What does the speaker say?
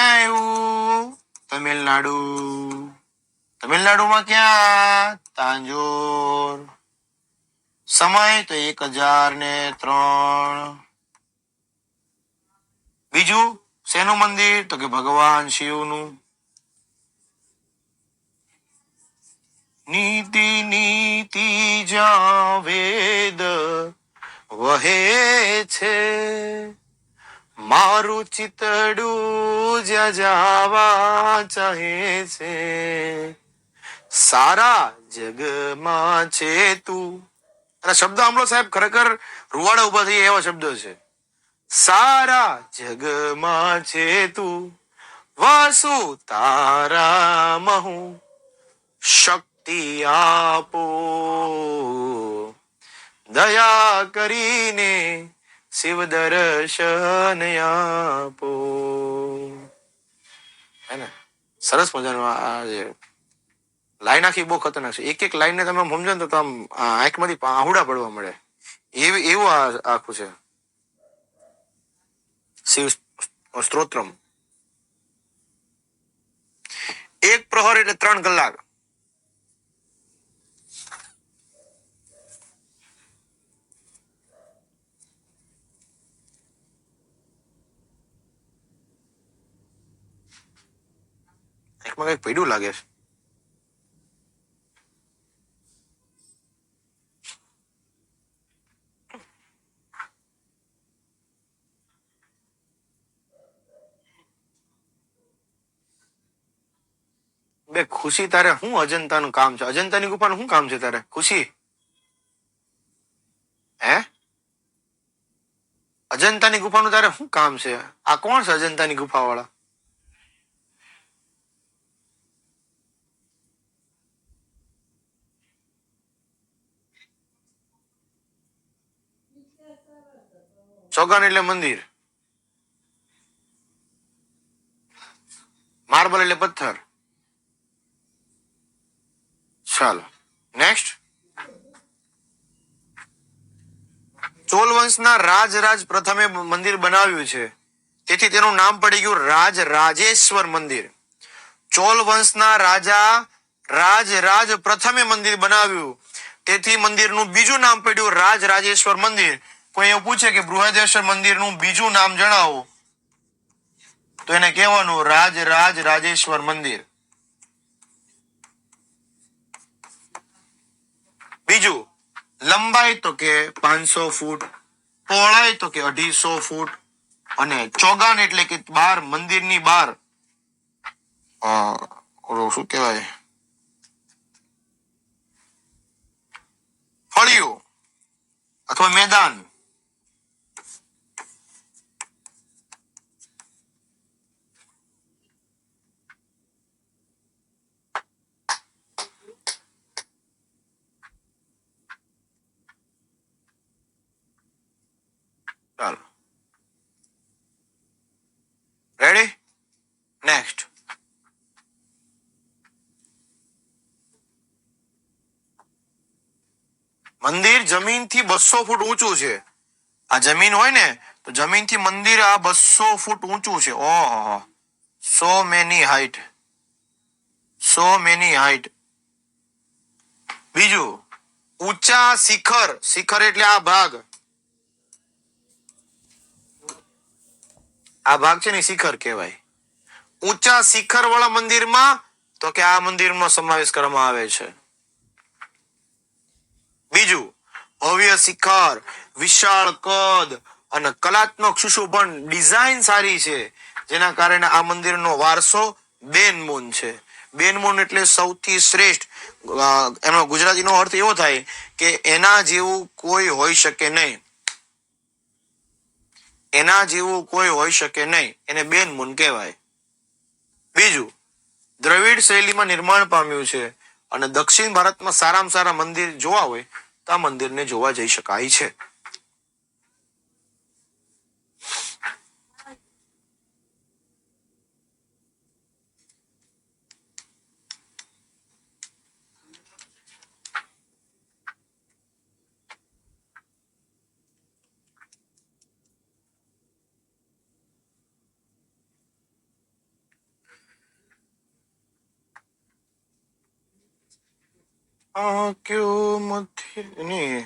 ક્યાં આવ્યું? તમિલનાડુ. તમિલનાડુમાં ક્યાં? તાંજોર. સમય તો 1003. બીજું શેનું મંદિર? તો કે ભગવાન શિવનું. નીતિ નીતિ જ્યાં વેદ વહે છે, મારું ચિતડું જ્યાં જાવા ચાહે છે, સારા જગમાં છે તું. અને શબ્દ સાંભળો સાહેબ, ખરેખર રૂવાડા ઉભા થઈ એવા શબ્દો છે. સારા જગમાં છે તું, વાસુ તારા મહુ, શક્તિ આપો દયા કરીને, શિવ દર્શન આપો. હે ને? સરસ મજાનું આ જે લાઈન આખી બહુ ખતરનાક છે. એક એક લાઈનને તમે સમજો ને તો આમ આંખમાંથી આહુડા પડવા મળે એવું આખું છે શિવ સ્ત્રોત્રમ. એક પ્રહર એટલે 3 કલાક. એકમાં કઈક પડ્યું લાગે છે. બે ખુશી, તારે શું અજંતાનું કામ છે? અજંતાની ગુફાનું શું કામ છે તારે ખુશી? હે? અજંતાની ગુફાનું તારે શું કામ છે? આ કોણ છે અજંતાની ગુફા વાળા? ચોગાન એટલે મંદિર, માર્બલ એટલે પથ્થર. ચાલો નેક્સ્ટ. ચોલ વંશના રાજ પ્રથમે મંદિર બનાવ્યું છે, તેથી તેનું નામ પડી ગયું રાજેશ્વર મંદિર. ચોલ વંશના રાજા રાજ પ્રથમે મંદિર બનાવ્યું, તેથી મંદિરનું બીજું નામ પડ્યું રાજેશ્વર મંદિર. કોઈ એવું પૂછે કે બૃહદેશ્વર મંદિરનું બીજું નામ જણાવો, તો એને કહેવાનું રાજેશ્વર મંદિર. બીજું, લંબાઈ તો કે 500 ફૂટ, પહોળાઈ તો કે 250 ફૂટ, અને ચોગાન એટલે કે બાર, મંદિરની બહાર શું કહેવાય, ફળિયું અથવા મેદાન. ચાલો રેડી. નેક્સ્ટ. મંદિર જમીનથી 200 ફૂટ ઊંચું છે. આ જમીન હોય ને તો જમીનથી મંદિર આ 200 ફૂટ ઊંચું છે. ઓહો, સો મેની હાઈટ. બીજું, ઊંચા શિખર એટલે આ ભાગ છે ને શિખર કહેવાય. ઊંચા શિખર વાળા મંદિરમાં તો કે આ મંદિરનો સમાવેશ કરવામાં આવે છે. બીજું, ભવ્ય શિખર, વિશાળ કદ અને કલાત્મક સુશોભન, ડિઝાઇન સારી છે, જેના કારણે આ મંદિરનો વારસો બેનમૂન છે. બેનમૂન એટલે સૌથી શ્રેષ્ઠ. એનો ગુજરાતીનો અર્થ એવો થાય કે એના જેવું કોઈ હોઈ શકે નહીં. એને બેનમૂન કહેવાય. બીજું, દ્રવિડ શૈલીમાં નિર્માણ પામ્યું છે, અને દક્ષિણ ભારતમાં સારામાં સારા મંદિર જોવા હોય તો આ મંદિરને જોવા જઈ શકાય છે. આ કયો મધ્ય નહીં